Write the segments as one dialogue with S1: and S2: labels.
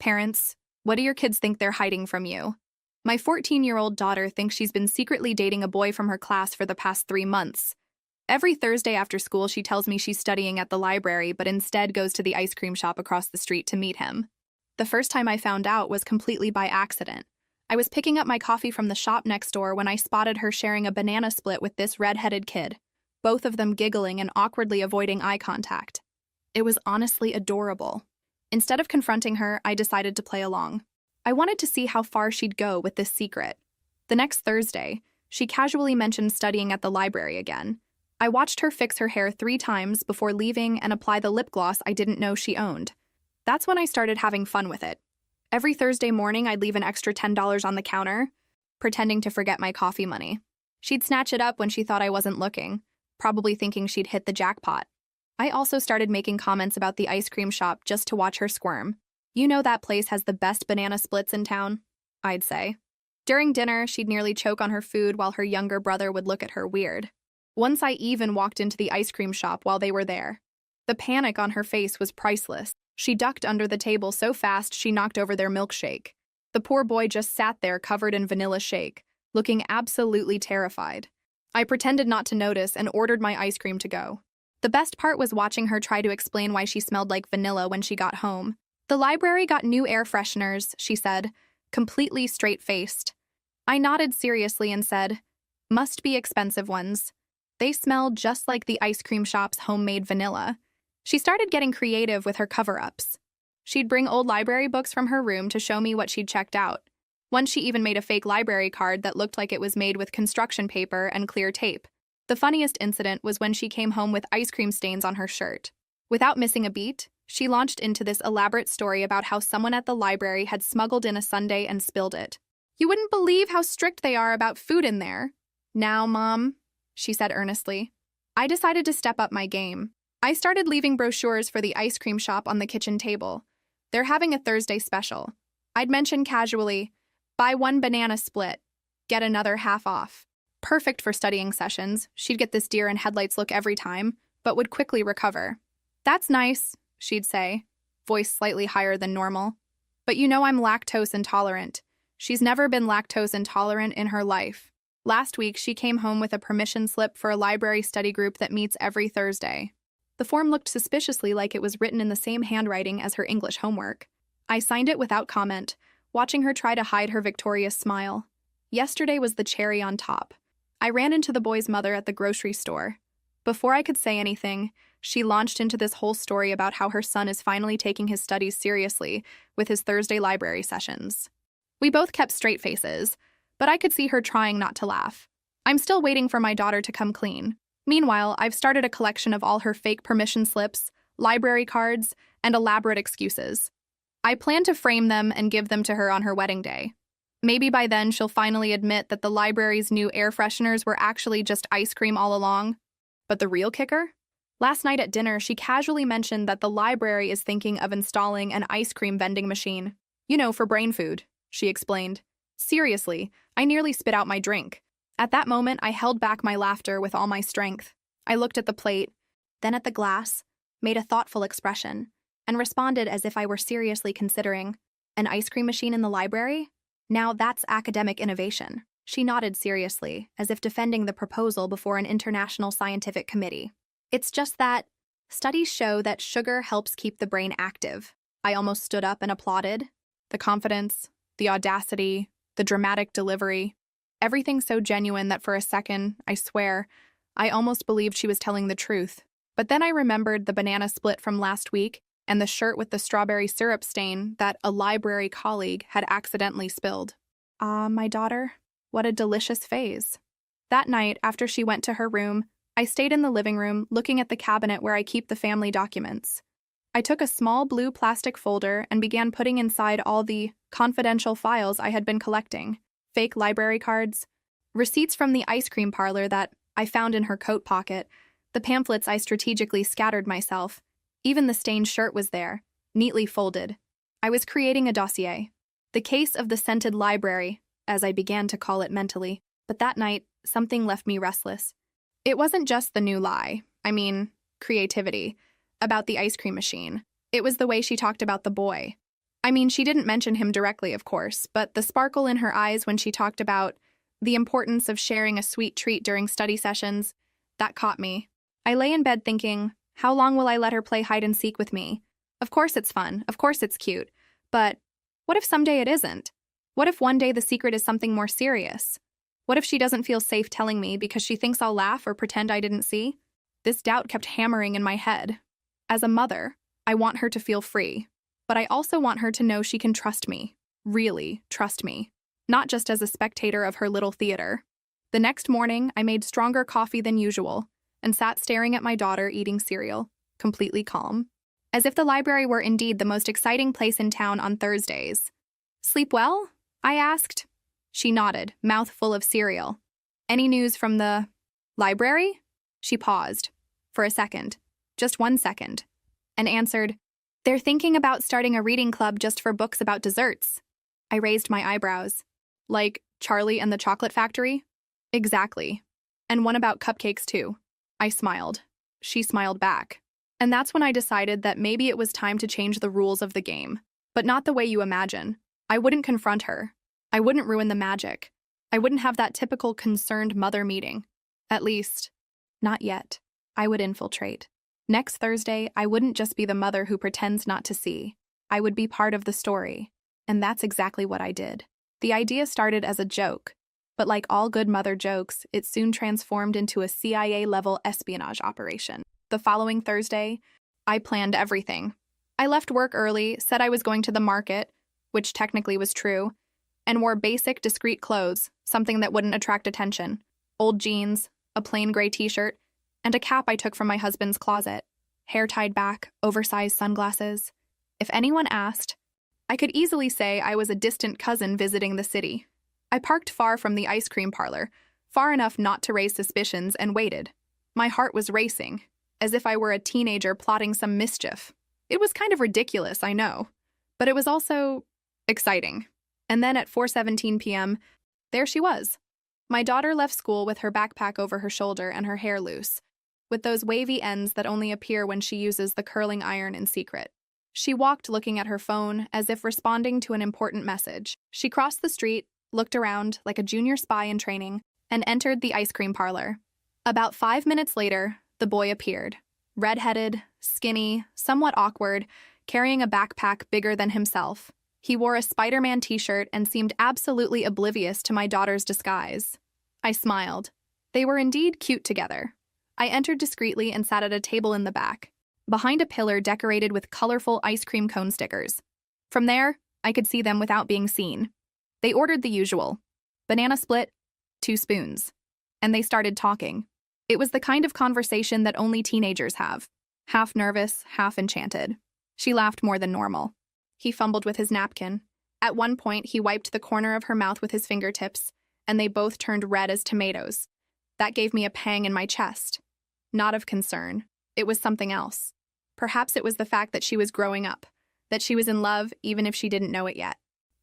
S1: Parents, what do your kids think they're hiding from you? My 14-year-old daughter thinks she's been secretly dating a boy from her class for the past 3 months. Every Thursday after school, she tells me she's studying at the library, but instead goes to the ice cream shop across the street to meet him. The first time I found out was completely by accident. I was picking up my coffee from the shop next door when I spotted her sharing a banana split with this red-headed kid, both of them giggling and awkwardly avoiding eye contact. It was honestly adorable. Instead of confronting her, I decided to play along. I wanted to see how far she'd go with this secret. The next Thursday, she casually mentioned studying at the library again. I watched her fix her hair 3 times before leaving and apply the lip gloss I didn't know she owned. That's when I started having fun with it. Every Thursday morning, I'd leave an extra $10 on the counter, pretending to forget my coffee money. She'd snatch it up when she thought I wasn't looking, probably thinking she'd hit the jackpot. I also started making comments about the ice cream shop just to watch her squirm. You know that place has the best banana splits in town, I'd say. During dinner, she'd nearly choke on her food while her younger brother would look at her weird. Once I even walked into the ice cream shop while they were there. The panic on her face was priceless. She ducked under the table so fast she knocked over their milkshake. The poor boy just sat there covered in vanilla shake, looking absolutely terrified. I pretended not to notice and ordered my ice cream to go. The best part was watching her try to explain why she smelled like vanilla when she got home. The library got new air fresheners, she said, completely straight-faced. I nodded seriously and said, must be expensive ones. They smell just like the ice cream shop's homemade vanilla. She started getting creative with her cover-ups. She'd bring old library books from her room to show me what she'd checked out. Once she even made a fake library card that looked like it was made with construction paper and clear tape. The funniest incident was when she came home with ice cream stains on her shirt. Without missing a beat, she launched into this elaborate story about how someone at the library had smuggled in a sundae and spilled it. You wouldn't believe how strict they are about food in there. Now, Mom, she said earnestly. I decided to step up my game. I started leaving brochures for the ice cream shop on the kitchen table. They're having a Thursday special. I'd mention casually, buy 1 banana split, get another half off. Perfect for studying sessions. She'd get this deer in headlights look every time, but would quickly recover. That's nice, she'd say, voice slightly higher than normal. But you know I'm lactose intolerant. She's never been lactose intolerant in her life. Last week, she came home with a permission slip for a library study group that meets every Thursday. The form looked suspiciously like it was written in the same handwriting as her English homework. I signed it without comment, watching her try to hide her victorious smile. Yesterday was the cherry on top. I ran into the boy's mother at the grocery store. Before I could say anything, she launched into this whole story about how her son is finally taking his studies seriously with his Thursday library sessions. We both kept straight faces, but I could see her trying not to laugh. I'm still waiting for my daughter to come clean. Meanwhile, I've started a collection of all her fake permission slips, library cards, and elaborate excuses. I plan to frame them and give them to her on her wedding day. Maybe by then she'll finally admit that the library's new air fresheners were actually just ice cream all along. But the real kicker? Last night at dinner, she casually mentioned that the library is thinking of installing an ice cream vending machine. You know, for brain food, she explained. Seriously, I nearly spit out my drink. At that moment, I held back my laughter with all my strength. I looked at the plate, then at the glass, made a thoughtful expression, and responded as if I were seriously considering, an ice cream machine in the library? Now that's academic innovation. She nodded seriously, as if defending the proposal before an international scientific committee. It's just that studies show that sugar helps keep the brain active. I almost stood up and applauded. The confidence, the audacity, the dramatic delivery. Everything so genuine that for a second, I swear, I almost believed she was telling the truth. But then I remembered the banana split from last week and the shirt with the strawberry syrup stain that a library colleague had accidentally spilled. Ah, my daughter, what a delicious phase. That night, after she went to her room, I stayed in the living room looking at the cabinet where I keep the family documents. I took a small blue plastic folder and began putting inside all the confidential files I had been collecting. Fake library cards, receipts from the ice cream parlor that I found in her coat pocket, the pamphlets I strategically scattered myself. Even the stained shirt was there, neatly folded. I was creating a dossier. The case of the scented library, as I began to call it mentally. But that night, something left me restless. It wasn't just the new lie, creativity, about the ice cream machine. It was the way she talked about the boy. I mean, she didn't mention him directly, of course, but the sparkle in her eyes when she talked about the importance of sharing a sweet treat during study sessions, that caught me. I lay in bed thinking, how long will I let her play hide and seek with me? Of course it's fun, of course it's cute, but what if someday it isn't? What if one day the secret is something more serious? What if she doesn't feel safe telling me because she thinks I'll laugh or pretend I didn't see? This doubt kept hammering in my head. As a mother, I want her to feel free, but I also want her to know she can trust me, really trust me, not just as a spectator of her little theater. The next morning, I made stronger coffee than usual and sat staring at my daughter eating cereal, completely calm, as if the library were indeed the most exciting place in town on Thursdays. "Sleep well?" I asked. She nodded, mouth full of cereal. "Any news from the library?" She paused for a second, just 1 second, and answered, "They're thinking about starting a reading club just for books about desserts." I raised my eyebrows. "Like Charlie and the Chocolate Factory?" "Exactly. And one about cupcakes, too." I smiled. She smiled back. And that's when I decided that maybe it was time to change the rules of the game. But not the way you imagine. I wouldn't confront her. I wouldn't ruin the magic. I wouldn't have that typical concerned mother meeting. At least, not yet. I would infiltrate. Next Thursday, I wouldn't just be the mother who pretends not to see. I would be part of the story. And that's exactly what I did. The idea started as a joke. But like all good mother jokes, it soon transformed into a CIA-level espionage operation. The following Thursday, I planned everything. I left work early, said I was going to the market, which technically was true, and wore basic, discreet clothes, something that wouldn't attract attention. Old jeans, a plain gray t-shirt, and a cap I took from my husband's closet. Hair tied back, oversized sunglasses. If anyone asked, I could easily say I was a distant cousin visiting the city. I parked far from the ice cream parlor, far enough not to raise suspicions, and waited. My heart was racing, as if I were a teenager plotting some mischief. It was kind of ridiculous, I know, but it was also exciting. And then at 4:17 p.m., there she was. My daughter left school with her backpack over her shoulder and her hair loose, with those wavy ends that only appear when she uses the curling iron in secret. She walked looking at her phone as if responding to an important message. She crossed the street, looked around like a junior spy in training, and entered the ice cream parlor. About 5 minutes later, the boy appeared, red-headed, skinny, somewhat awkward, carrying a backpack bigger than himself. He wore a Spider-Man t-shirt and seemed absolutely oblivious to my daughter's disguise. I smiled. They were indeed cute together. I entered discreetly and sat at a table in the back, behind a pillar decorated with colorful ice cream cone stickers. From there, I could see them without being seen. They ordered the usual: banana split, 2 spoons. And they started talking. It was the kind of conversation that only teenagers have. Half nervous, half enchanted. She laughed more than normal. He fumbled with his napkin. At one point, he wiped the corner of her mouth with his fingertips, and they both turned red as tomatoes. That gave me a pang in my chest. Not of concern. It was something else. Perhaps it was the fact that she was growing up, that she was in love even if she didn't know it yet.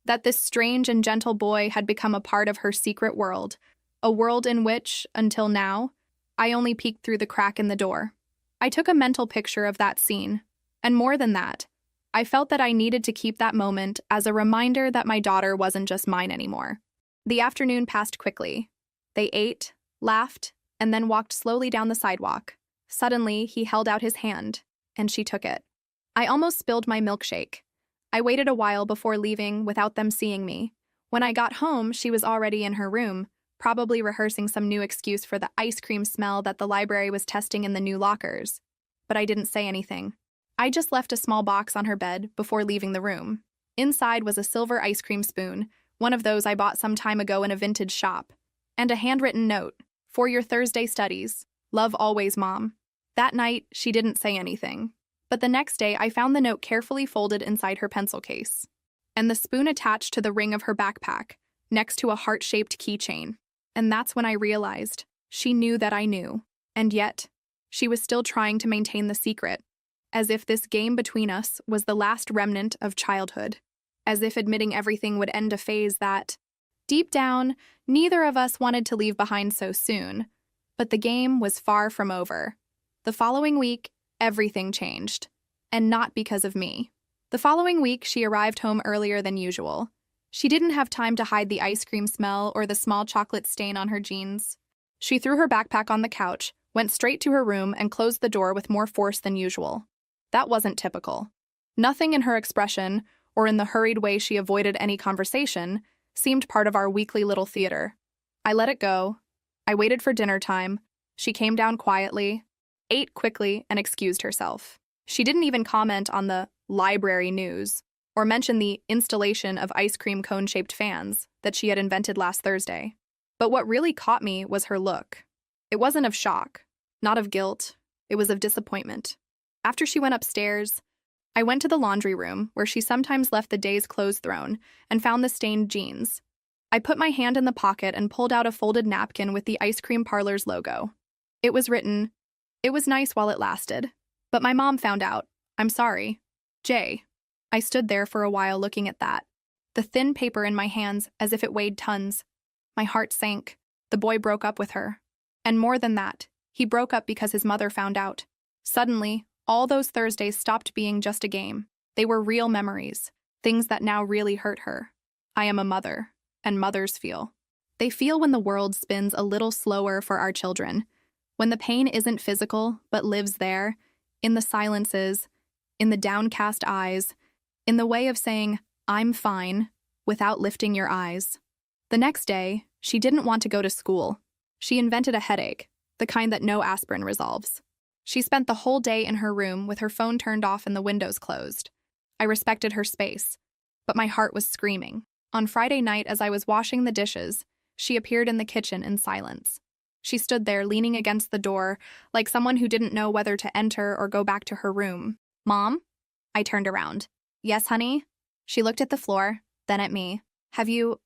S1: That this strange and gentle boy had become a part of her secret world, a world in which, until now, I only peeked through the crack in the door. I took a mental picture of that scene, and more than that, I felt that I needed to keep that moment as a reminder that my daughter wasn't just mine anymore. The afternoon passed quickly. They ate, laughed, and then walked slowly down the sidewalk. Suddenly, he held out his hand, and she took it. I almost spilled my milkshake. I waited a while before leaving without them seeing me. When I got home, she was already in her room, probably rehearsing some new excuse for the ice cream smell that the library was testing in the new lockers. But I didn't say anything. I just left a small box on her bed before leaving the room. Inside was a silver ice cream spoon, one of those I bought some time ago in a vintage shop, and a handwritten note: "For your Thursday studies. Love always, Mom." That night, she didn't say anything. But the next day, I found the note carefully folded inside her pencil case, and the spoon attached to the ring of her backpack, next to a heart-shaped keychain. And that's when I realized she knew that I knew, and yet she was still trying to maintain the secret, as if this game between us was the last remnant of childhood, as if admitting everything would end a phase that, deep down, neither of us wanted to leave behind so soon. But the game was far from over. The following week, everything changed, and not because of me. The following week, she arrived home earlier than usual. She didn't have time to hide the ice cream smell or the small chocolate stain on her jeans. She threw her backpack on the couch, went straight to her room, and closed the door with more force than usual. That wasn't typical. Nothing in her expression, or in the hurried way she avoided any conversation, seemed part of our weekly little theater. I let it go. I waited for dinner time. She came down quietly, ate quickly, and excused herself. She didn't even comment on the library news or mention the installation of ice cream cone-shaped fans that she had invented last Thursday. But what really caught me was her look. It wasn't of shock, not of guilt. It was of disappointment. After she went upstairs, I went to the laundry room, where she sometimes left the day's clothes thrown, and found the stained jeans. I put my hand in the pocket and pulled out a folded napkin with the ice cream parlor's logo. It was written, "It was nice while it lasted. But my mom found out. I'm sorry. Jay." I stood there for a while looking at that, the thin paper in my hands as if it weighed tons. My heart sank. The boy broke up with her. And more than that, he broke up because his mother found out. Suddenly, all those Thursdays stopped being just a game. They were real memories, things that now really hurt her. I am a mother, and mothers feel. They feel when the world spins a little slower for our children, when the pain isn't physical but lives there, in the silences, in the downcast eyes, in the way of saying, "I'm fine," without lifting your eyes. The next day, she didn't want to go to school. She invented a headache, the kind that no aspirin resolves. She spent the whole day in her room with her phone turned off and the windows closed. I respected her space, but my heart was screaming. On Friday night, as I was washing the dishes, she appeared in the kitchen in silence. She stood there leaning against the door, like someone who didn't know whether to enter or go back to her room. "Mom?" I turned around. "Yes, honey?" She looked at the floor, then at me. "Have you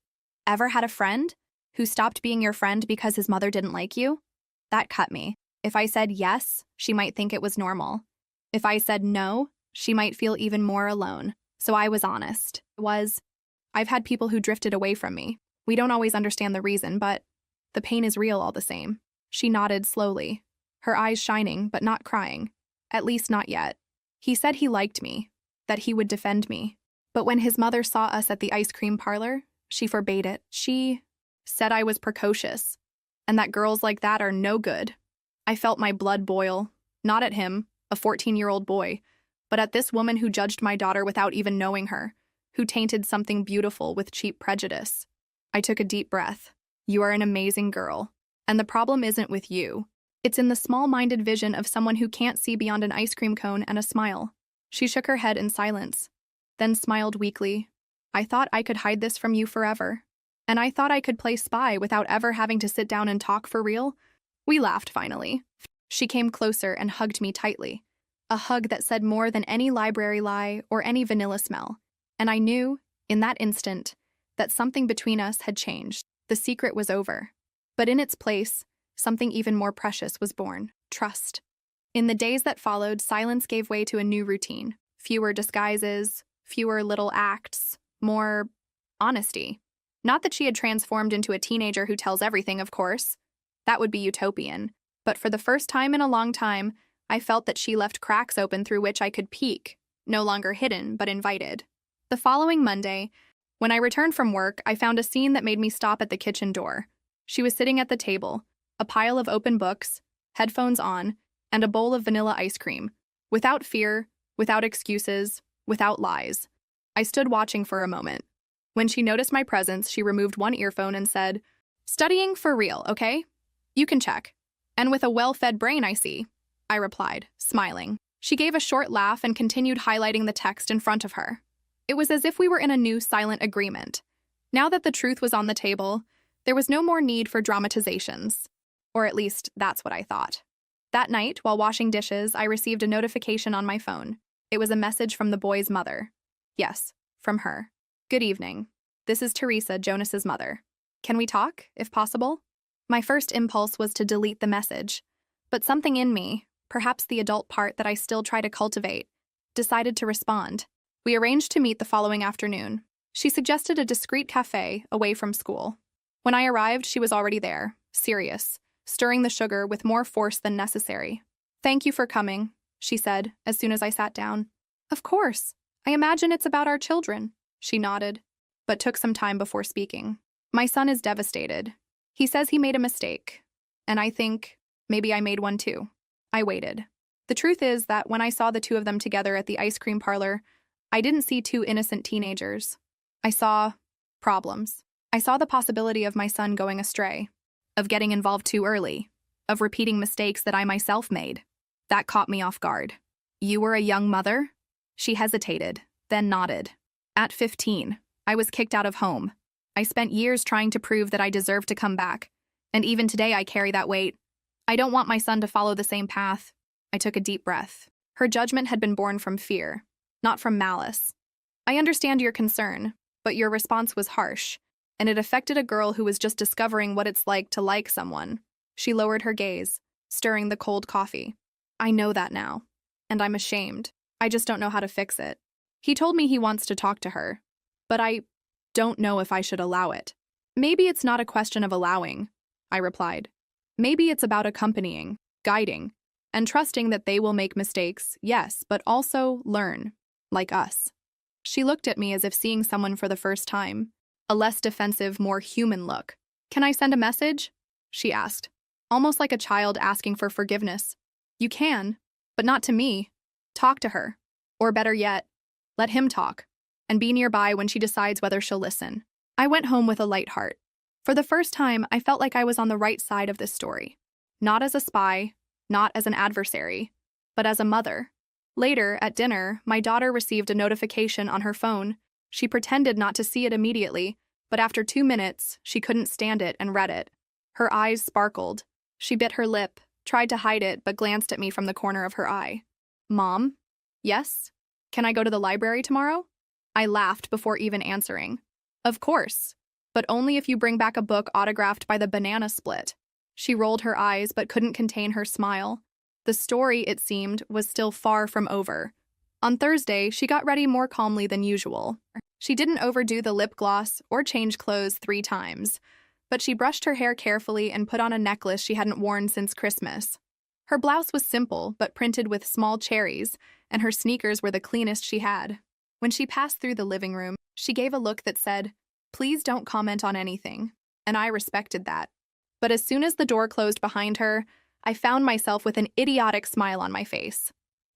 S1: ever had a friend who stopped being your friend because his mother didn't like you?" That cut me. If I said yes, she might think it was normal. If I said no, she might feel even more alone. So I was honest. I've had people who drifted away from me. We don't always understand the reason, but the pain is real all the same. She nodded slowly, her eyes shining but not crying. At least not yet. He said he liked me, that he would defend me. But when his mother saw us at the ice cream parlor, she forbade it. She said I was precocious, and that girls like that are no good. I felt my blood boil, not at him, a 14-year-old boy, but at this woman who judged my daughter without even knowing her, who tainted something beautiful with cheap prejudice. I took a deep breath. You are an amazing girl, and the problem isn't with you. It's in the small-minded vision of someone who can't see beyond an ice cream cone and a smile. She shook her head in silence, then smiled weakly. I thought I could hide this from you forever. And I thought I could play spy without ever having to sit down and talk for real. We laughed finally. She came closer and hugged me tightly. A hug that said more than any library lie or any vanilla smell. And I knew, in that instant, that something between us had changed. The secret was over. But in its place, something even more precious was born: trust. In the days that followed, silence gave way to a new routine. Fewer disguises, fewer little acts, more honesty. Not that she had transformed into a teenager who tells everything, of course. That would be utopian. But for the first time in a long time, I felt that she left cracks open through which I could peek, no longer hidden, but invited. The following Monday, when I returned from work, I found a scene that made me stop at the kitchen door. She was sitting at the table, a pile of open books, headphones on, and a bowl of vanilla ice cream. Without fear, without excuses, without lies. I stood watching for a moment. When she noticed my presence, she removed one earphone and said, "Studying for real, okay? You can check. And with a well-fed brain, I see," I replied, smiling. She gave a short laugh and continued highlighting the text in front of her. It was as if we were in a new silent agreement. Now that the truth was on the table, there was no more need for dramatizations. Or at least, that's what I thought. That night, while washing dishes, I received a notification on my phone. It was a message from the boy's mother. Yes, from her. "Good evening. This is Teresa, Jonas's mother. Can we talk, if possible?" My first impulse was to delete the message, but something in me, perhaps the adult part that I still try to cultivate, decided to respond. We arranged to meet the following afternoon. She suggested a discreet cafe away from school. When I arrived, she was already there, serious, stirring the sugar with more force than necessary. "Thank you for coming," she said, as soon as I sat down. "Of course. I imagine it's about our children, she nodded, but took some time before speaking. My son is devastated. He says he made a mistake, and I think maybe I made one too. I waited. The truth is that when I saw the two of them together at the ice cream parlor, I didn't see two innocent teenagers. I saw problems. I saw the possibility of my son going astray, of getting involved too early, of repeating mistakes that I myself made. That caught me off guard. You were a young mother? She hesitated, then nodded. At 15, I was kicked out of home. I spent years trying to prove that I deserved to come back, and even today I carry that weight. I don't want my son to follow the same path. I took a deep breath. Her judgment had been born from fear, not from malice. I understand your concern, but your response was harsh, and it affected a girl who was just discovering what it's like to like someone. She lowered her gaze, stirring the cold coffee. I know that now, and I'm ashamed. I just don't know how to fix it. He told me he wants to talk to her, but I don't know if I should allow it. Maybe it's not a question of allowing, I replied. Maybe it's about accompanying, guiding, and trusting that they will make mistakes, yes, but also learn, like us. She looked at me as if seeing someone for the first time, a less defensive, more human look. Can I send a message? She asked, almost like a child asking for forgiveness. You can, but not to me. Talk to her. Or better yet, let him talk, and be nearby when she decides whether she'll listen. I went home with a light heart. For the first time, I felt like I was on the right side of this story. Not as a spy, not as an adversary, but as a mother. Later, at dinner, my daughter received a notification on her phone. She pretended not to see it immediately, but after 2 minutes, she couldn't stand it and read it. Her eyes sparkled. She bit her lip, tried to hide it, but glanced at me from the corner of her eye. Mom? Yes? Can I go to the library tomorrow? I laughed before even answering. Of course, but only if you bring back a book autographed by the Banana Split. She rolled her eyes but couldn't contain her smile. The story, it seemed, was still far from over. On Thursday, she got ready more calmly than usual. She didn't overdo the lip gloss or change clothes 3 times, but she brushed her hair carefully and put on a necklace she hadn't worn since Christmas. Her blouse was simple but printed with small cherries, and her sneakers were the cleanest she had. When she passed through the living room, she gave a look that said, "Please don't comment on anything," and I respected that. But as soon as the door closed behind her, I found myself with an idiotic smile on my face.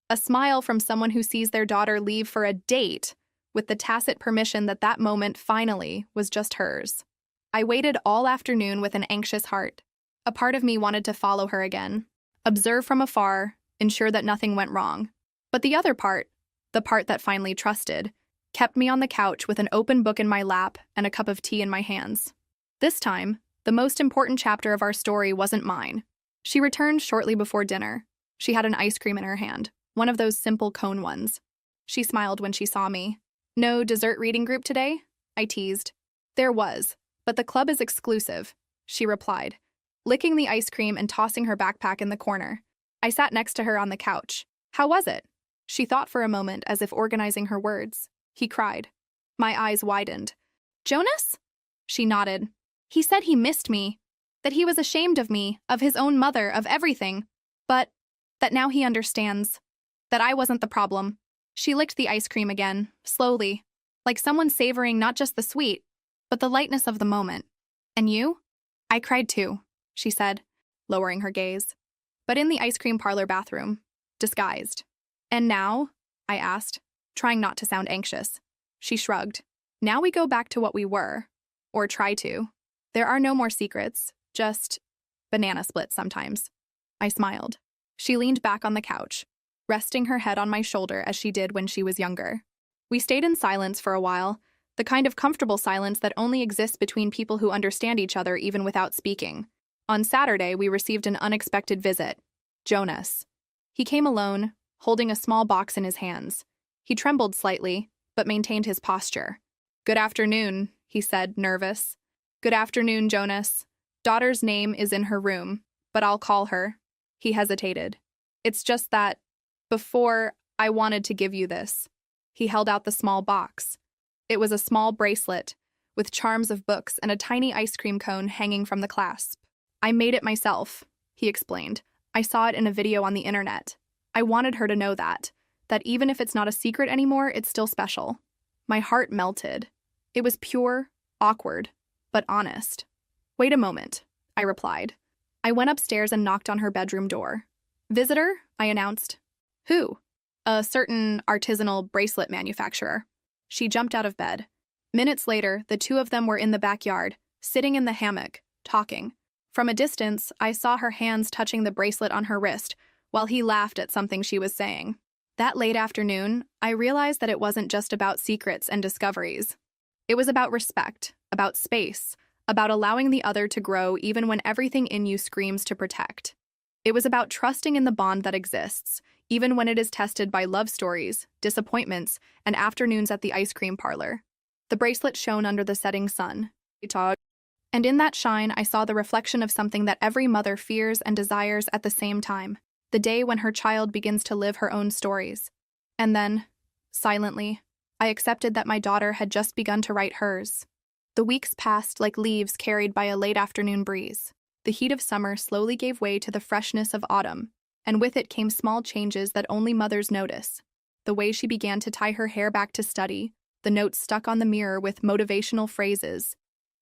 S1: A smile from someone who sees their daughter leave for a date with the tacit permission that that moment finally was just hers. I waited all afternoon with an anxious heart. A part of me wanted to follow her again, observe from afar, ensure that nothing went wrong. But the other part, the part that finally trusted, kept me on the couch with an open book in my lap and a cup of tea in my hands. This time, the most important chapter of our story wasn't mine. She returned shortly before dinner. She had an ice cream in her hand, one of those simple cone ones. She smiled when she saw me. No dessert reading group today? I teased. There was, but the club is exclusive, she replied, licking the ice cream and tossing her backpack in the corner. I sat next to her on the couch. How was it? She thought for a moment as if organizing her words. He cried. My eyes widened. Jonas? She nodded. He said he missed me, that he was ashamed of me, of his own mother, of everything, but that now he understands, that I wasn't the problem. She licked the ice cream again, slowly, like someone savoring not just the sweet, but the lightness of the moment. And you? I cried too, she said, lowering her gaze. But in the ice cream parlor bathroom, disguised. And now? I asked, trying not to sound anxious. She shrugged. Now we go back to what we were, or try to. There are no more secrets, just banana splits sometimes. I smiled. She leaned back on the couch, resting her head on my shoulder as she did when she was younger. We stayed in silence for a while, the kind of comfortable silence that only exists between people who understand each other even without speaking. On Saturday, we received an unexpected visit. Jonas. He came alone, holding a small box in his hands. He trembled slightly, but maintained his posture. Good afternoon, he said, nervous. Good afternoon, Jonas. Daughter's name is in her room, but I'll call her. He hesitated. It's just that, before, I wanted to give you this. He held out the small box. It was a small bracelet, with charms of books and a tiny ice cream cone hanging from the clasp. I made it myself, he explained. I saw it in a video on the internet. I wanted her to know that that even if it's not a secret anymore, it's still special. My heart melted. It was pure, awkward, but honest. "Wait a moment," I replied. I went upstairs and knocked on her bedroom door. "Visitor?" I announced. "Who?" "A certain artisanal bracelet manufacturer." She jumped out of bed. Minutes later, the two of them were in the backyard, sitting in the hammock, talking. From a distance, I saw her hands touching the bracelet on her wrist, while he laughed at something she was saying. That late afternoon, I realized that it wasn't just about secrets and discoveries. It was about respect, about space, about allowing the other to grow even when everything in you screams to protect. It was about trusting in the bond that exists, even when it is tested by love stories, disappointments, and afternoons at the ice cream parlor. The bracelet shone under the setting sun. And in that shine, I saw the reflection of something that every mother fears and desires at the same time, the day when her child begins to live her own stories. And then, silently, I accepted that my daughter had just begun to write hers. The weeks passed like leaves carried by a late afternoon breeze. The heat of summer slowly gave way to the freshness of autumn, and with it came small changes that only mothers notice. The way she began to tie her hair back to study, the notes stuck on the mirror with motivational phrases,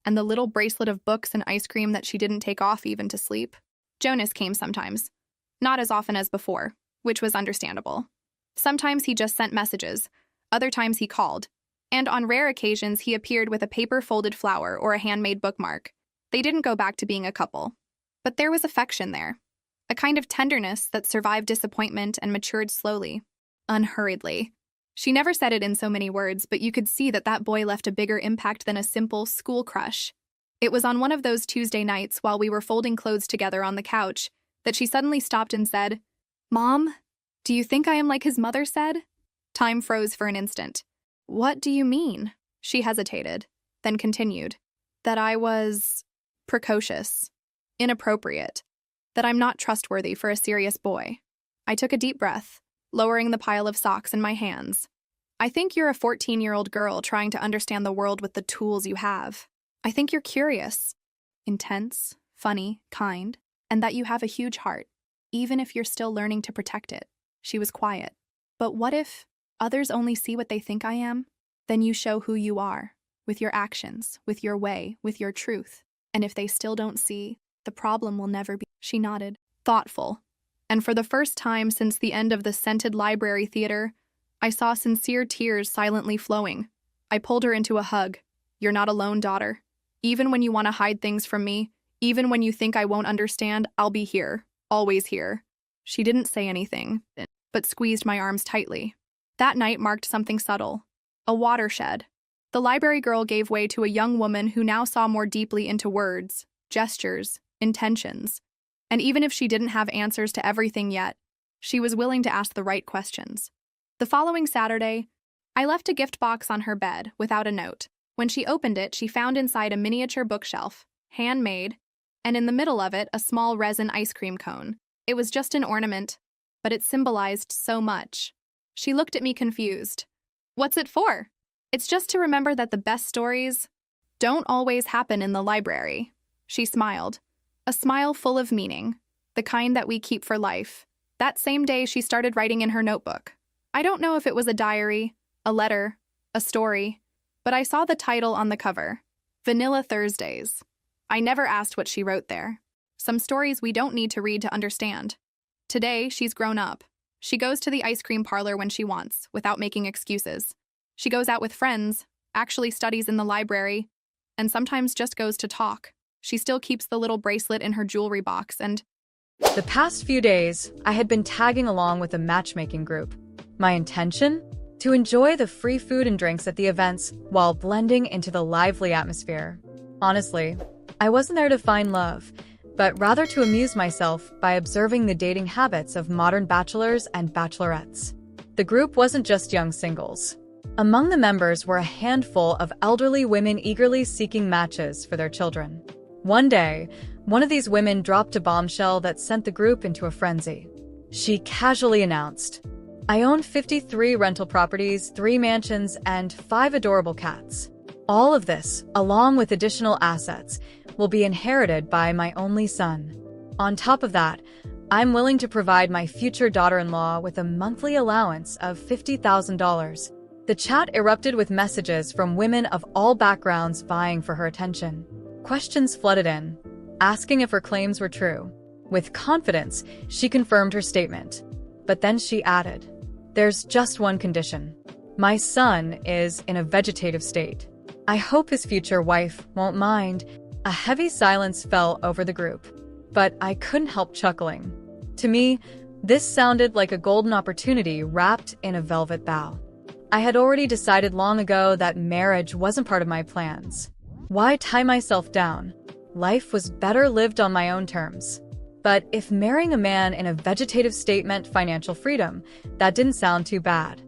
S1: and the little bracelet of books and ice cream that she didn't take off even to sleep. Jonas came sometimes. Not as often as before, which was understandable. Sometimes he just sent messages, other times he called, and on rare occasions he appeared with a paper-folded flower or a handmade bookmark. They didn't go back to being a couple. But there was affection there, a kind of tenderness that survived disappointment and matured slowly, unhurriedly. She never said it in so many words, but you could see that that boy left a bigger impact than a simple school crush. It was on one of those Tuesday nights while we were folding clothes together on the couch that she suddenly stopped and said, "Mom, do you think I am like his mother said?" Time froze for an instant. "What do you mean?" She hesitated, then continued, "That I was precocious, inappropriate, that I'm not trustworthy for a serious boy." I took a deep breath, lowering the pile of socks in my hands. "I think you're a 14-year-old girl trying to understand the world with the tools you have. I think you're curious, intense, funny, kind, and that you have a huge heart, even if you're still learning to protect it." She was quiet. "But what if others only see what they think I am? Then you show who you are, with your actions, with your way, with your truth. And if they still don't see, the problem will never be." She nodded, thoughtful. And for the first time since the end of the scented library theater, I saw sincere tears silently flowing. I pulled her into a hug. "You're not alone, daughter. Even when you want to hide things from me, even when you think I won't understand, I'll be here, always here." She didn't say anything, but squeezed my arms tightly. That night marked something subtle, a watershed. The library girl gave way to a young woman who now saw more deeply into words, gestures, intentions. And even if she didn't have answers to everything yet, she was willing to ask the right questions. The following Saturday, I left a gift box on her bed without a note. When she opened it, she found inside a miniature bookshelf, handmade, and in the middle of it, a small resin ice cream cone. It was just an ornament, but it symbolized so much. She looked at me confused. "What's it for?" "It's just to remember that the best stories don't always happen in the library." She smiled. A smile full of meaning, the kind that we keep for life. That same day, she started writing in her notebook. I don't know if it was a diary, a letter, a story, but I saw the title on the cover, Vanilla Thursdays. I never asked what she wrote there. Some stories we don't need to read to understand. Today, she's grown up. She goes to the ice cream parlor when she wants, without making excuses. She goes out with friends, actually studies in the library, and sometimes just goes to talk. She still keeps the little bracelet in her jewelry box and...
S2: The past few days, I had been tagging along with a matchmaking group. My intention? To enjoy the free food and drinks at the events while blending into the lively atmosphere. Honestly, I wasn't there to find love, but rather to amuse myself by observing the dating habits of modern bachelors and bachelorettes. The group wasn't just young singles. Among the members were a handful of elderly women eagerly seeking matches for their children. One day, one of these women dropped a bombshell that sent the group into a frenzy. She casually announced, "I own 53 rental properties, 3 mansions, and 5 adorable cats. All of this, along with additional assets, will be inherited by my only son. On top of that, I'm willing to provide my future daughter-in-law with a monthly allowance of $50,000. The chat erupted with messages from women of all backgrounds vying for her attention. Questions flooded in, asking if her claims were true. With confidence, she confirmed her statement. But then she added, "There's just one condition. My son is in a vegetative state. I hope his future wife won't mind." A heavy silence fell over the group, but I couldn't help chuckling. To me, this sounded like a golden opportunity wrapped in a velvet bow. I had already decided long ago that marriage wasn't part of my plans. Why tie myself down? Life was better lived on my own terms. But if marrying a man in a vegetative state meant financial freedom, that didn't sound too bad.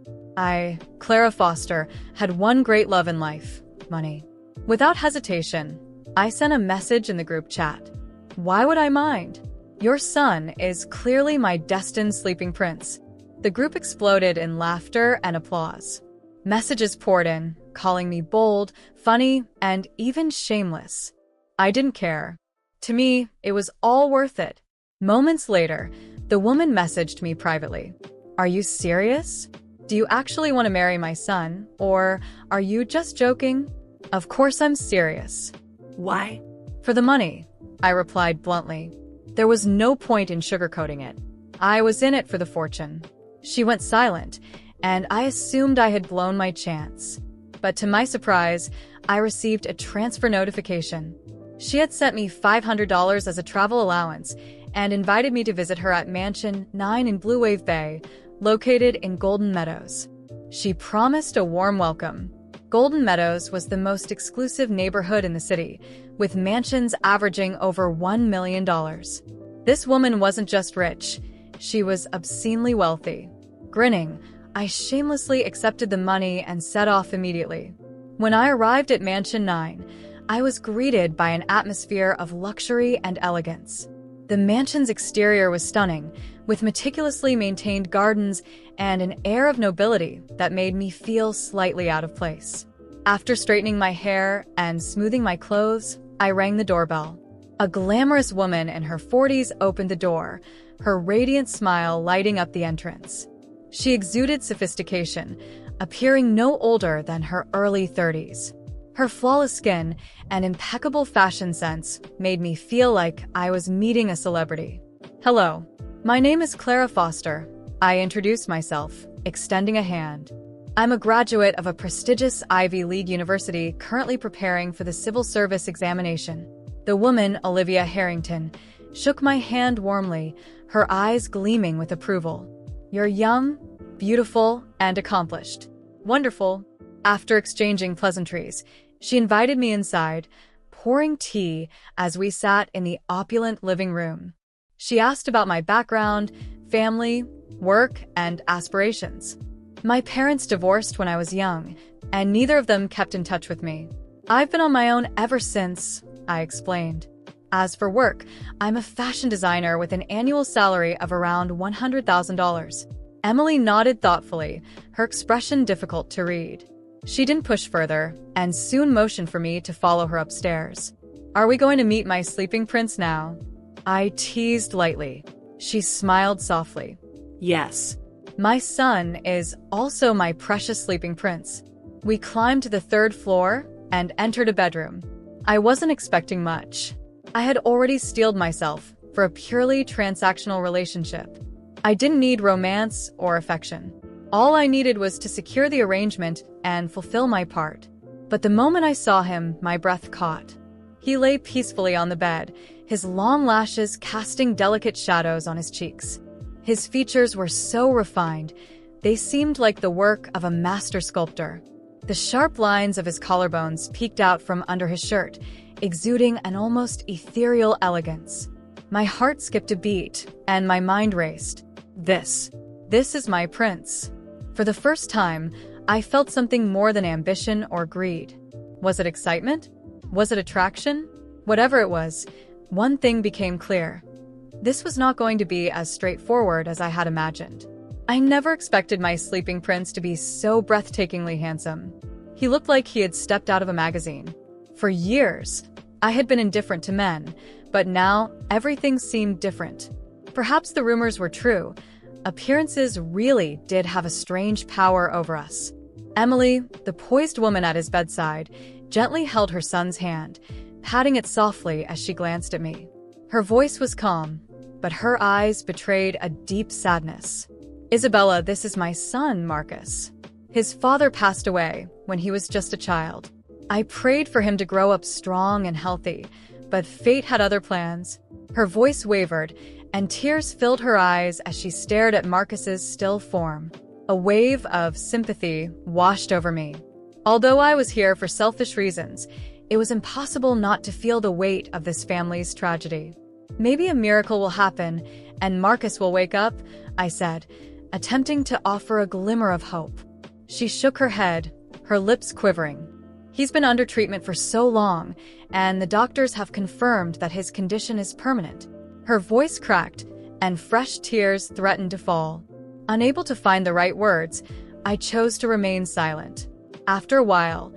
S2: Clara Foster, had one great love in life: money. Without hesitation, I sent a message in the group chat. Why would I mind? Your son is clearly my destined sleeping prince. The group exploded in laughter and applause. Messages poured in, calling me bold, funny, and even shameless. I didn't care. To me, it was all worth it. Moments later, the woman messaged me privately. "Are you serious? Do you actually want to marry my son, or are you just joking?" "Of course I'm serious."
S3: "Why?"
S2: "For the money," I replied bluntly. There was no point in sugarcoating it. I was in it for the fortune. She went silent, and I assumed I had blown my chance. But to my surprise, I received a transfer notification. She had sent me $500 as a travel allowance and invited me to visit her at Mansion 9 in Blue Wave Bay, located in Golden Meadows. She promised a warm welcome. Golden Meadows was the most exclusive neighborhood in the city, with mansions averaging over $1 million. This woman wasn't just rich, she was obscenely wealthy. Grinning, I shamelessly accepted the money and set off immediately. When I arrived at Mansion 9, I was greeted by an atmosphere of luxury and elegance. The mansion's exterior was stunning, with meticulously maintained gardens and an air of nobility that made me feel slightly out of place. After straightening my hair and smoothing my clothes, I rang the doorbell. A glamorous woman in her 40s opened the door, her radiant smile lighting up the entrance. She exuded sophistication, appearing no older than her early 30s. Her flawless skin and impeccable fashion sense made me feel like I was meeting a celebrity. "Hello, my name is Clara Foster," I introduced myself, extending a hand. "I'm a graduate of a prestigious Ivy League university currently preparing for the civil service examination." The woman, Olivia Harrington, shook my hand warmly, her eyes gleaming with approval. "You're young, beautiful, and accomplished." "Wonderful." After exchanging pleasantries, she invited me inside, pouring tea as we sat in the opulent living room. She asked about my background, family, work, and aspirations. My parents divorced when I was young, and neither of them kept in touch with me. "I've been on my own ever since," I explained. "As for work, I'm a fashion designer with an annual salary of around $100,000. Emily nodded thoughtfully, her expression difficult to read. She didn't push further, and soon motioned for me to follow her upstairs. "Are we going to meet my sleeping prince now?" I teased lightly. She smiled softly.
S3: "Yes."
S2: "My son is also my precious sleeping prince." We climbed to the third floor and entered a bedroom. I wasn't expecting much. I had already steeled myself for a purely transactional relationship. I didn't need romance or affection. All I needed was to secure the arrangement and fulfill my part. But the moment I saw him, my breath caught. He lay peacefully on the bed, his long lashes casting delicate shadows on his cheeks. His features were so refined, they seemed like the work of a master sculptor. The sharp lines of his collarbones peeked out from under his shirt, exuding an almost ethereal elegance. My heart skipped a beat, and my mind raced. This is my prince. For the first time, I felt something more than ambition or greed. Was it excitement? Was it attraction? Whatever it was, one thing became clear. This was not going to be as straightforward as I had imagined. I never expected my sleeping prince to be so breathtakingly handsome. He looked like he had stepped out of a magazine. For years, I had been indifferent to men, but now everything seemed different. Perhaps the rumors were true. Appearances really did have a strange power over us. Emily, the poised woman at his bedside, gently held her son's hand, patting it softly as she glanced at me. Her voice was calm, but her eyes betrayed a deep sadness. "Isabella, this is my son, Marcus. His father passed away when he was just a child. I prayed for him to grow up strong and healthy, but fate had other plans." Her voice wavered, and tears filled her eyes as she stared at Marcus's still form. A wave of sympathy washed over me. Although I was here for selfish reasons, it was impossible not to feel the weight of this family's tragedy. "Maybe a miracle will happen, and Marcus will wake up," I said, attempting to offer a glimmer of hope. She shook her head, her lips quivering. "He's been under treatment for so long, and the doctors have confirmed that his condition is permanent." Her voice cracked, and fresh tears threatened to fall. Unable to find the right words, I chose to remain silent. After a while,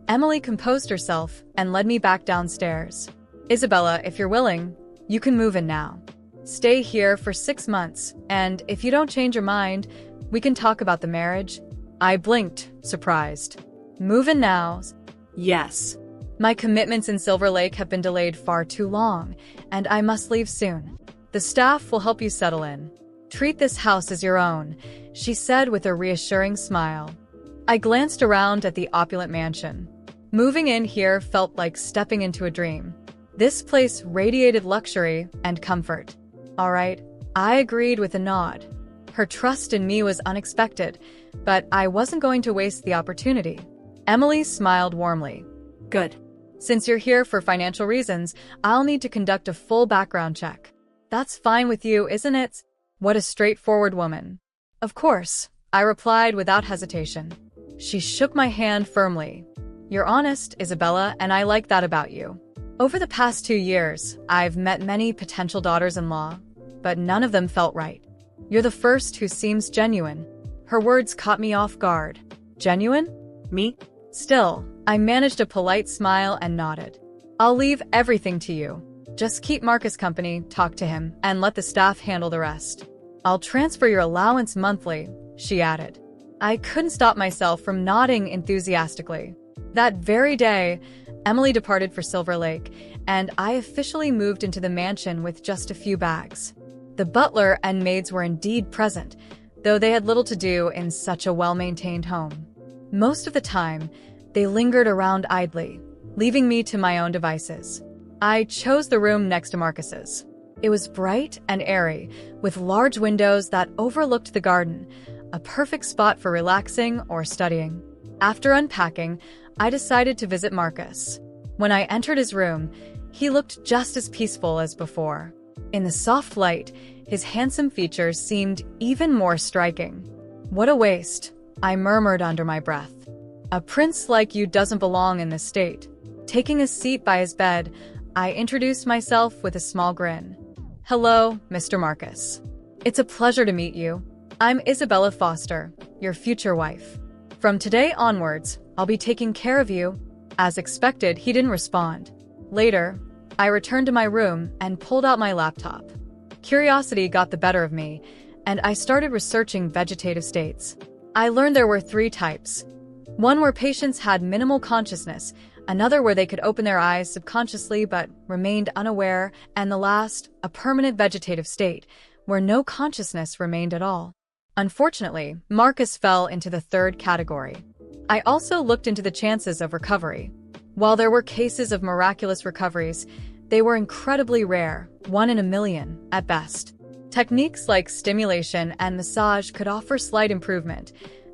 S2: Emily composed herself and led me back downstairs. "Isabella, if you're willing, you can move in now. Stay here for 6 months, and if you don't change your mind, we can talk about the marriage." I blinked, surprised. "Move in now?" "Yes. My commitments in Silver Lake have been delayed far too long, and I must leave soon. The staff will help you settle in. Treat this house as your own," she said with a reassuring smile. I glanced around at the opulent mansion. Moving in here felt like stepping into a dream. This place radiated luxury and comfort. "All right," I agreed with a nod. Her trust in me was unexpected, but I wasn't going to waste the opportunity. Emily smiled warmly. "Good. Since you're here for financial reasons, I'll need to conduct a full background check." "That's fine with you, isn't it?" What a straightforward woman. "Of course," I replied without hesitation. She shook my hand firmly. "You're honest, Isabella, and I like that about you." Over the past 2 years, I've met many potential daughters-in-law, but none of them felt right. "You're the first who seems genuine." Her words caught me off guard. "Genuine? Me?" Still, I managed a polite smile and nodded. "I'll leave everything to you. Just keep Marcus company, talk to him, and let the staff handle the rest. I'll transfer your allowance monthly," she added. I couldn't stop myself from nodding enthusiastically. That very day, Emily departed for Silver Lake, and I officially moved into the mansion with just a few bags. The butler and maids were indeed present, though they had little to do in such a well-maintained home. Most of the time, they lingered around idly, leaving me to my own devices. I chose the room next to Marcus's. It was bright and airy, with large windows that overlooked the garden, a perfect spot for relaxing or studying. After unpacking, I decided to visit Marcus. When I entered his room, he looked just as peaceful as before. In the soft light, his handsome features seemed even more striking. "What a waste," I murmured under my breath. "A prince like you doesn't belong in this state." Taking a seat by his bed, I introduced myself with a small grin. "Hello, Mr. Marcus. It's a pleasure to meet you. I'm Isabella Foster, your future wife. From today onwards, I'll be taking care of you." As expected, he didn't respond. Later, I returned to my room and pulled out my laptop. Curiosity got the better of me, and I started researching vegetative states. I learned there were 3 types. One where patients had minimal consciousness, another where they could open their eyes subconsciously but remained unaware, and the last, a permanent vegetative state, where no consciousness remained at all. Unfortunately, Marcus fell into the 3rd category. I also looked into the chances of recovery. While there were cases of miraculous recoveries, they were incredibly rare, 1 in a million, at best. Techniques like stimulation and massage could offer slight improvement,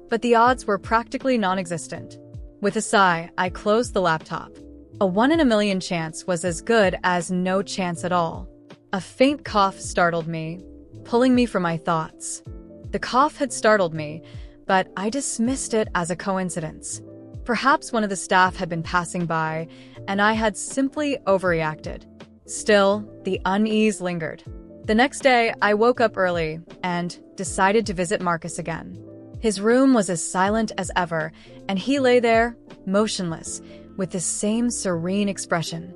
S2: but the odds were practically non-existent. With a sigh, I closed the laptop. A 1 in a million chance was as good as no chance at all. A faint cough startled me, pulling me from my thoughts. The cough had startled me, but I dismissed it as a coincidence. Perhaps one of the staff had been passing by, and I had simply overreacted. Still, the unease lingered. The next day, I woke up early and decided to visit Marcus again. His room was as silent as ever, and he lay there, motionless, with the same serene expression.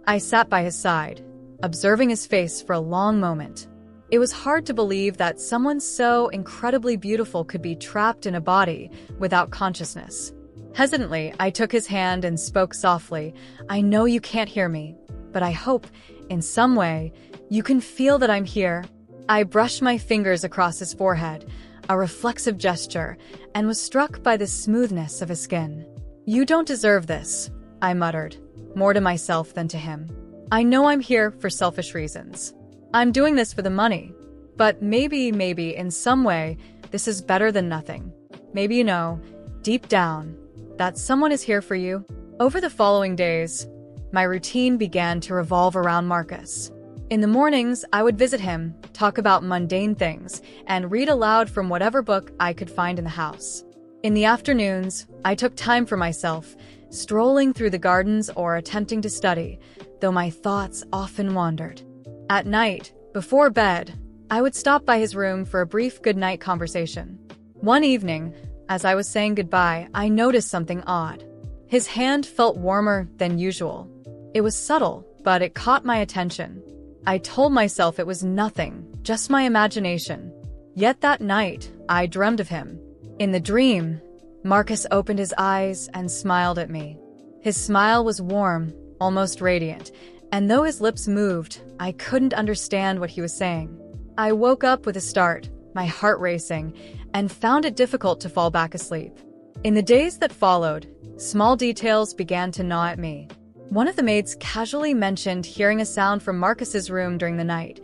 S2: I sat by his side, observing his face for a long moment. It was hard to believe that someone so incredibly beautiful could be trapped in a body without consciousness. Hesitantly, I took his hand and spoke softly. "I know you can't hear me, but I hope, in some way, you can feel that I'm here." I brushed my fingers across his forehead, a reflexive gesture, and was struck by the smoothness of his skin. "You don't deserve this," I muttered, more to myself than to him. "I know I'm here for selfish reasons. I'm doing this for the money. But maybe, in some way, this is better than nothing. Maybe you know, deep down, that someone is here for you." Over the following days, my routine began to revolve around Marcus. In the mornings, I would visit him, talk about mundane things, and read aloud from whatever book I could find in the house. In the afternoons, I took time for myself, strolling through the gardens or attempting to study, though my thoughts often wandered. At night, before bed, I would stop by his room for a brief goodnight conversation. One evening, as I was saying goodbye, I noticed something odd. His hand felt warmer than usual. It was subtle, but it caught my attention. I told myself it was nothing, just my imagination. Yet that night, I dreamed of him. In the dream, Marcus opened his eyes and smiled at me. His smile was warm, almost radiant, and though his lips moved, I couldn't understand what he was saying. I woke up with a start, my heart racing, and found it difficult to fall back asleep. In the days that followed, small details began to gnaw at me. One of the maids casually mentioned hearing a sound from Marcus's room during the night,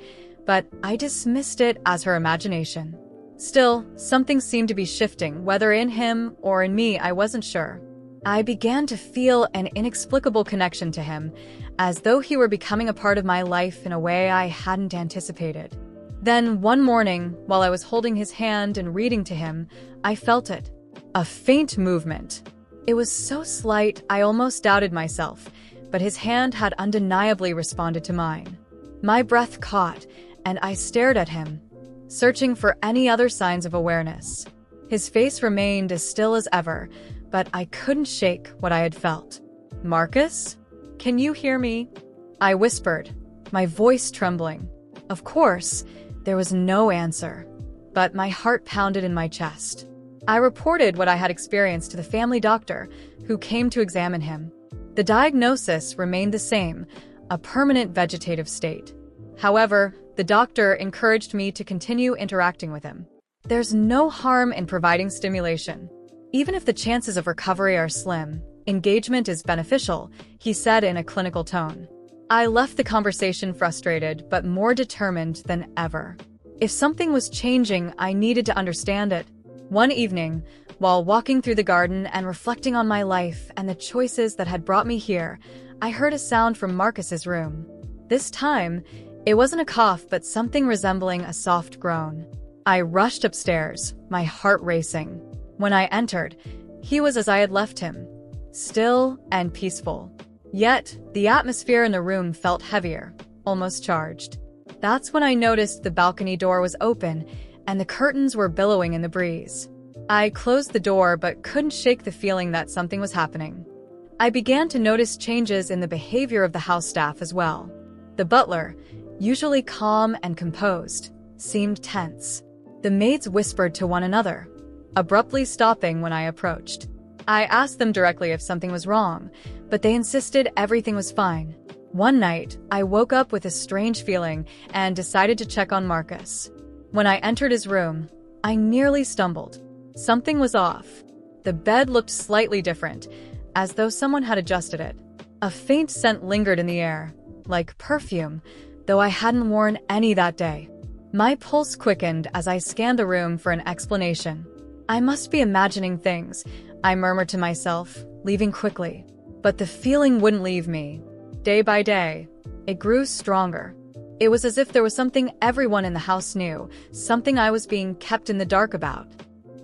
S2: but I dismissed it as her imagination. Still, something seemed to be shifting, whether in him or in me, I wasn't sure. I began to feel an inexplicable connection to him, as though he were becoming a part of my life in a way I hadn't anticipated. Then, one morning, while I was holding his hand and reading to him, I felt it. A faint movement. It was so slight I almost doubted myself, but his hand had undeniably responded to mine. My breath caught, and I stared at him, searching for any other signs of awareness. His face remained as still as ever, but I couldn't shake what I had felt. "Marcus? Can you hear me?" I whispered, my voice trembling. Of course, there was no answer, but my heart pounded in my chest. I reported what I had experienced to the family doctor, who came to examine him. The diagnosis remained the same, a permanent vegetative state. However, the doctor encouraged me to continue interacting with him. "There's no harm in providing stimulation. Even if the chances of recovery are slim, engagement is beneficial," he said in a clinical tone. I left the conversation frustrated, but more determined than ever. If something was changing, I needed to understand it. One evening, while walking through the garden and reflecting on my life and the choices that had brought me here, I heard a sound from Marcus's room. This time, it wasn't a cough, but something resembling a soft groan. I rushed upstairs, my heart racing. When I entered, he was as I had left him, still and peaceful. Yet, the atmosphere in the room felt heavier, almost charged. That's when I noticed the balcony door was open and the curtains were billowing in the breeze. I closed the door but couldn't shake the feeling that something was happening. I began to notice changes in the behavior of the house staff as well. The butler, usually calm and composed, seemed tense. The maids whispered to one another, abruptly stopping when I approached. I asked them directly if something was wrong, but they insisted everything was fine. One night, I woke up with a strange feeling and decided to check on Marcus. When I entered his room, I nearly stumbled. Something was off. The bed looked slightly different, as though someone had adjusted it. A faint scent lingered in the air, like perfume, though I hadn't worn any that day. My pulse quickened as I scanned the room for an explanation. I must be imagining things, I murmured to myself, leaving quickly. But the feeling wouldn't leave me. Day by day, it grew stronger. It was as if there was something everyone in the house knew, something I was being kept in the dark about.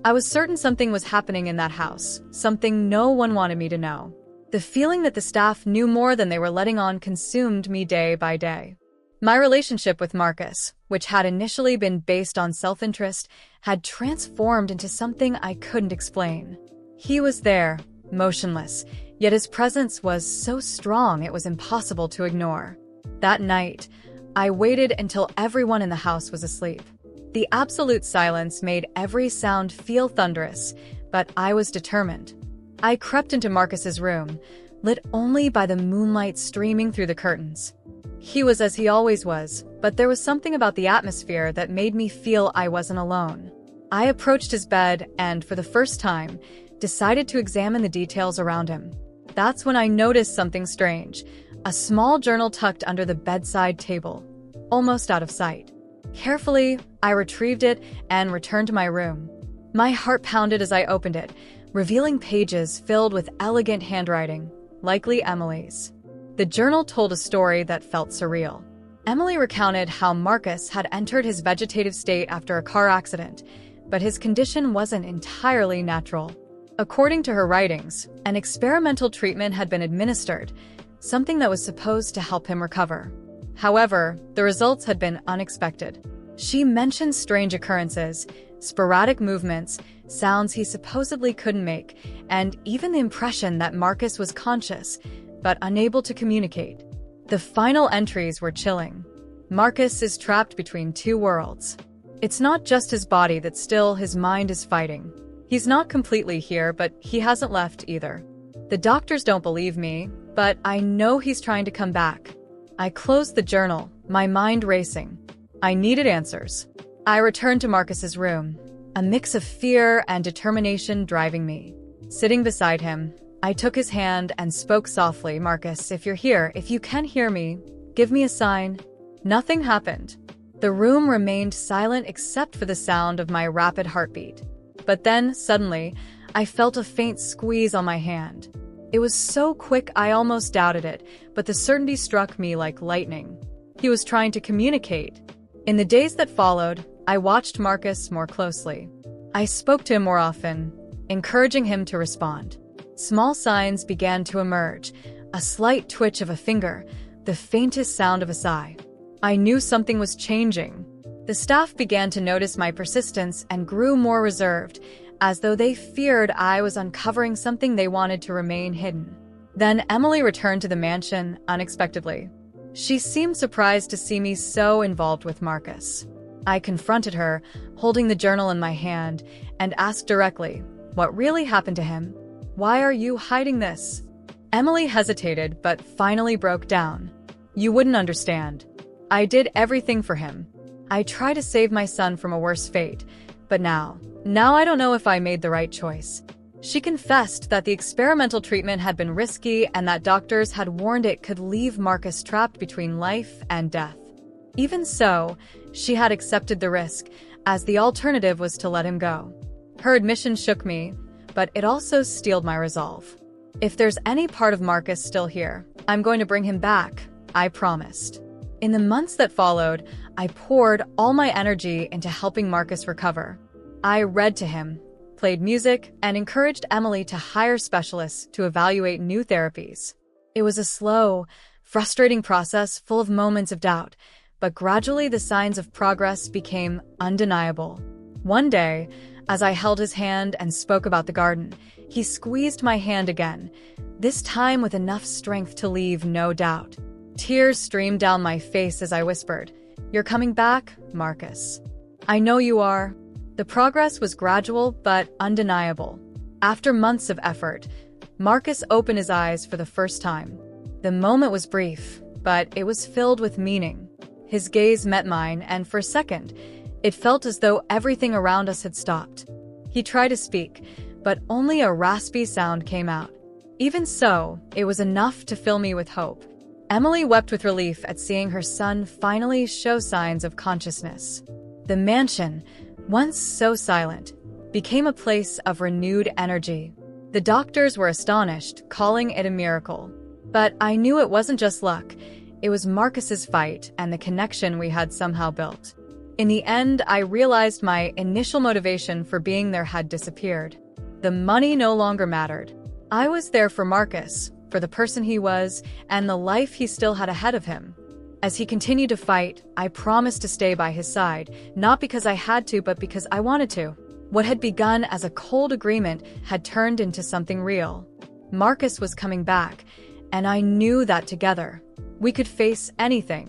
S2: I was certain something was happening in that house, something no one wanted me to know. The feeling that the staff knew more than they were letting on consumed me day by day. My relationship with Marcus, which had initially been based on self-interest, had transformed into something I couldn't explain. He was there, motionless, yet his presence was so strong it was impossible to ignore. That night, I waited until everyone in the house was asleep. The absolute silence made every sound feel thunderous, but I was determined. I crept into Marcus's room, lit only by the moonlight streaming through the curtains. He was as he always was, but there was something about the atmosphere that made me feel I wasn't alone. I approached his bed and, for the first time, decided to examine the details around him. That's when I noticed something strange, a small journal tucked under the bedside table, almost out of sight. Carefully, I retrieved it and returned to my room. My heart pounded as I opened it, revealing pages filled with elegant handwriting, likely Emily's. The journal told a story that felt surreal. Emily recounted how Marcus had entered his vegetative state after a car accident, but his condition wasn't entirely natural. According to her writings, an experimental treatment had been administered, something that was supposed to help him recover. However, the results had been unexpected. She mentioned strange occurrences, sporadic movements, sounds he supposedly couldn't make, and even the impression that Marcus was conscious, but unable to communicate. The final entries were chilling. Marcus is trapped between two worlds. It's not just his body that's still, his mind is fighting. He's not completely here, but he hasn't left either. The doctors don't believe me, but I know he's trying to come back. I closed the journal, my mind racing. I needed answers. I returned to Marcus's room, a mix of fear and determination driving me. Sitting beside him, I took his hand and spoke softly. "Marcus, if you're here, if you can hear me, give me a sign." Nothing happened. The room remained silent except for the sound of my rapid heartbeat. But then, suddenly, I felt a faint squeeze on my hand. It was so quick I almost doubted it, but the certainty struck me like lightning. He was trying to communicate. In the days that followed, I watched Marcus more closely. I spoke to him more often, encouraging him to respond. Small signs began to emerge, a slight twitch of a finger, the faintest sound of a sigh. I knew something was changing. The staff began to notice my persistence and grew more reserved, as though they feared I was uncovering something they wanted to remain hidden. Then Emily returned to the mansion unexpectedly. She seemed surprised to see me so involved with Marcus. I confronted her, holding the journal in my hand, and asked directly, "What really happened to him? Why are you hiding this?" Emily hesitated, but finally broke down. "You wouldn't understand. I did everything for him. I tried to save my son from a worse fate, but now I don't know if I made the right choice." She confessed that the experimental treatment had been risky and that doctors had warned it could leave Marcus trapped between life and death. Even so, she had accepted the risk, as the alternative was to let him go. Her admission shook me, but it also steeled my resolve. "If there's any part of Marcus still here, I'm going to bring him back," I promised. In the months that followed, I poured all my energy into helping Marcus recover. I read to him, played music, and encouraged Emily to hire specialists to evaluate new therapies. It was a slow, frustrating process full of moments of doubt, but gradually the signs of progress became undeniable. One day, as I held his hand and spoke about the garden, he squeezed my hand again, this time with enough strength to leave no doubt. Tears streamed down my face as I whispered, "You're coming back, Marcus." "I know you are." The progress was gradual but undeniable. After months of effort, Marcus opened his eyes for the first time. The moment was brief, but it was filled with meaning. His gaze met mine, and for a second, it felt as though everything around us had stopped. He tried to speak, but only a raspy sound came out. Even so, it was enough to fill me with hope. Emily wept with relief at seeing her son finally show signs of consciousness. The mansion, once so silent, became a place of renewed energy. The doctors were astonished, calling it a miracle. But I knew it wasn't just luck. It was Marcus's fight and the connection we had somehow built. In the end, I realized my initial motivation for being there had disappeared. The money no longer mattered. I was there for Marcus, for the person he was, and the life he still had ahead of him. As he continued to fight, I promised to stay by his side, not because I had to, but because I wanted to. What had begun as a cold agreement had turned into something real. Marcus was coming back, and I knew that together, we could face anything.